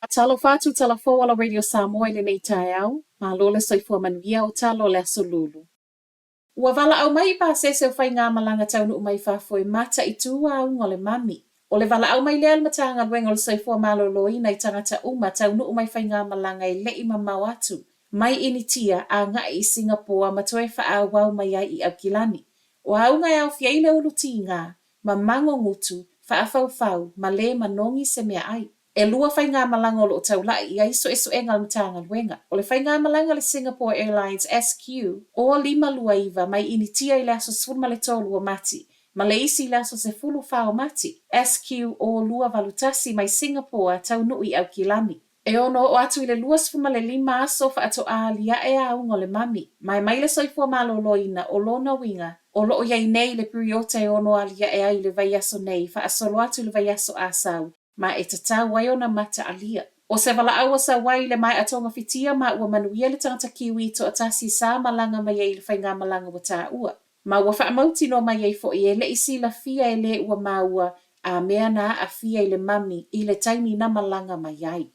Talo fatu tala fo ala Radio Samoa le nei tae au, ma lole soifua manuia o talo le aso lulu. Ua wala au mai pa sese o whai ngā malanga taunu umai whafoi mata i tua au ngole mami. O le wala au mai lea matanga luenga le soifua maloloi nei tangata uma taunu umai whai ngā malanga i lei mamau atu. Mai initia a ngai i Singapore ma toe wha wau mai ai i Aukilani. O au ngai au fiaile ulu ti ngā, ma mango ngutu, wha ma le manongi se mea ai. E lua whai ngā malanga o lo taulai i aiso e ngal matanga luenga. O le whai ngā malanga le Singapore Airlines SQ o 5 mai initia i le aso sfurma le tolu o mati. Ma le isi le aso se fulu whao mati. SQ o lua valutasi mai Singapore tau nui Aukilani. E ono o atu i le lua sfurma le 5 aso wha ato aalia e aungo le mami. Mai le soifua maloloina o lona winga. O loo iai nei le periota e ono alia e ai le vai aso nei wha asolo atu le vai aso asau. Ma e tatau wai ona mata alia. O se wala awa sa wai le mai atonga fitia ma ua manuia le tangata kiwi to atasi sa malanga mai e le whai ngā malanga wa tā ua. Ma ua wha amauti no mai e fo i e le isi la fia e le ua maua a mea na a fia i le mami i le taimi na malanga mai ai.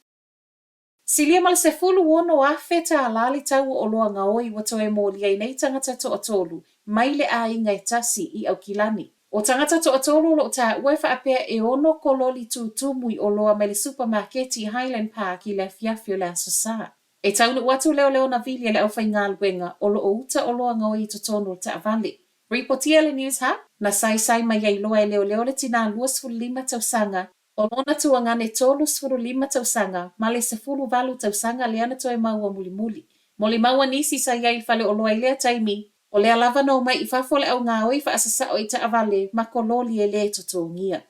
Silia mal se fulu ono a feta a lali tau o loa ngaoi wa toe mōlia i nei tangata to atolu mai le a inga e tasi i Aukilani. O tangata to atolu lo ta ue wha apea e ono kololi tūtumui o loa mai le supermarketi Highland Park i le fiafio le asasa. E taunu watu leo na vili le au whai ngā luenga o lo o uta o loa ngoi to tono ta avale. Reportia le news ha? Na sai mai ei loa e leo le tina 25 tausanga o lona tuangane tolu 25 tausanga ma le 10 tausanga le ana toe maua muli. Moli maua nisi sa iai fale o loa i lea taimi. O le alava no mai i whafole au ngā oi wha asasa o i ta avale ma kololi e le totongia.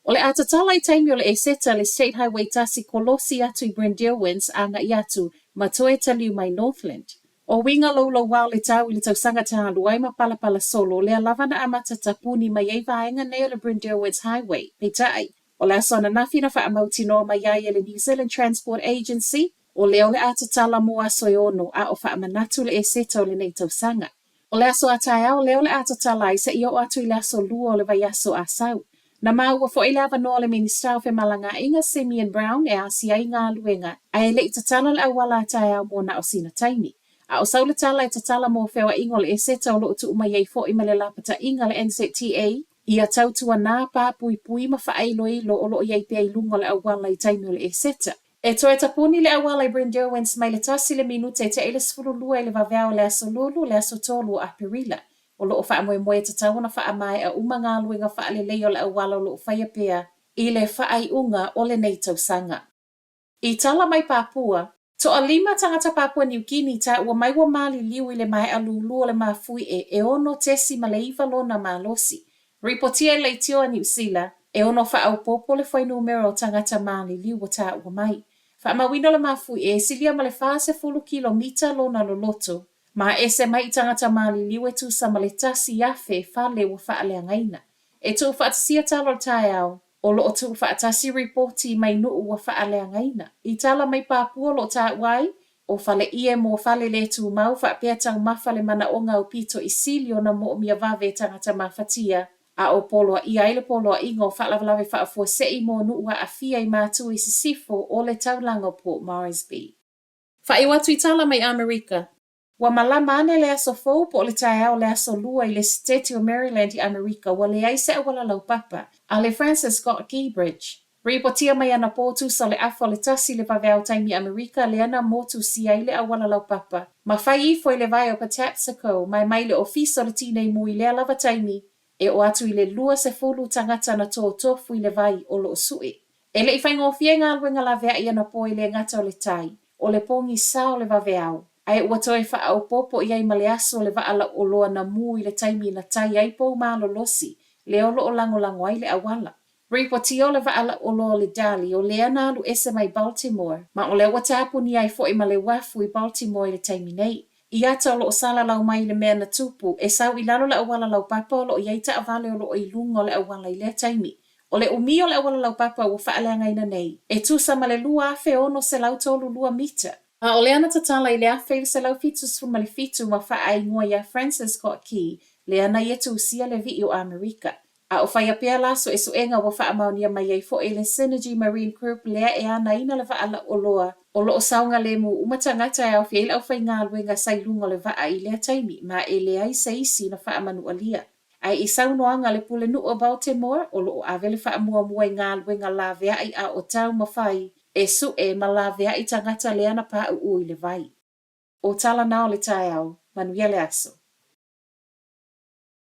O le atatala i taimi o le e seta le State Highway tasi kolosi atu i Brindilwins a nga i atu ma toe taliu mai Northland. O winga lo wau le tau i le tausanga ta aluai ma pala solo le alava na amata tapuni mai ei vaenga nei o le Brindilwins Highway. Peitai, o le asona nafina wha amauti no mai ai e le New Zealand Transport Agency o leo le atatala mo aso e ono a o wha manatu le e seta o le nei tausanga. O le aso atai au leo le atatala i se i o atu i le aso lua o le vai aso asau. Na maua fo i lava no le minister fe malanga inga Simeon Brown e asia i ngā luenga a e le i tatala le awala atai au mo na o sina taimi. A o saule tala e tatala mo fewa ingo le e seta o lo utu umai ei fo i mele lapata inga le NZTA i a tautua nā pā pui ma wha ailo o lo iei pia i lunga le awala i taimi o le e seta. E toe tapuni le awala i Brindilwins mai le tasi le minute te ele sfurulua i le vaveao le aso lulu le aso tolu a perila. O loo wha moe te tauna wha mai a uma ngā luenga wha le leo le awala o loo whaia pia i le wha ai unga o le nei tausanga. I tala mai Papua, to a 5 tangata Papua New Guinea ta ua mai wa mali liu i le mai a lulu o le mafui e ono tesi ma le iwa lona malosi. Reportia le tio a New Zealand e ono wha au popo le whai numero tangata mali liu o ta ua mai. Wha mawino le mafui e silia ma le 10 kilomita lona lo loto. Ma ese mai tangata mali liwe tu sa ma le tasi yafe fale wa wha ale angaina. E tu wha atasia talo tae au, o lo tu wha atasi reporti mai nuu wa wha ale angaina. I tala mai Papua lo ta wai, o fale ie mo fale le tu mau wha pia tau mawhale mana o ngau pito i silio na mo mia vave tangata mawhatia. A o poloa i aile poloa ingo wha lavalave wha afua se i mo nuu wa afia i mātu i sisifo o le taulanga Port Moresby. Wha i watu i tala mai Amerika. Wa malama ane le aso fau po le tae au le aso lua i le State o Maryland i Amerika wa le aise a wala lau papa a le Francis Scott Keybridge. Ripotia mai ana potu sa le afo le tasi le vaveau taimi Amerika le ana motu si aile a wala lau papa. Ma fai ifo i le vai o Patapsco mai le ofiso le tinei mui le alava taimi e o atu i le lua se fulu tangata na tō tofu i le vai o lo sui. E le i whai ngofie ngā luenga la vea i ana po i le ngata o le tai o le pongi sa o le vaveau. Ai ua toe wha au popo i ai male aso le vaala o loa na mu i le taimi na tai ai pou malo losi, le olo o lango ai le awala. Ripoti o le vaala o loa le dali o le analu ese mai Baltimore, ma o le watapuni ai fo i male wafu i Baltimore i le taimi nei. I ata o lo o sala lau mai le mea na tupu, e sau i lalo le awala lau papa o lo i aita avale o lo o i lunga o le awala i le taimi. O le umi o le awala lau papa ua whaalea ina nei, e tusa ma le lua afe ono se lau tolu lua mita. A o le ana tatala i le awhele se lau fitu sfuma le fitu ma wha ai ngua ia Francis Scott Key, le ana ia tu usia le vi o Amerika. A o whaia pia laso e suenga wa wha amaunia mai ei fo e le Synergy Marine Group lea e ana ina le wha ala o loa. O lo o saunga le mu umatangata e au fiel au whai ngā luenga sailunga le wha i lea taimi ma e lea i seisi na wha amanu alia. Ai i saunoanga le pule nu o Baltimore o lo o avele wha amua mua i ngā luenga la vea i a o tau mawhai e su e ma la vea i tangata lea na pa u ui le vai. O tala nao le tai au, manuia le aso.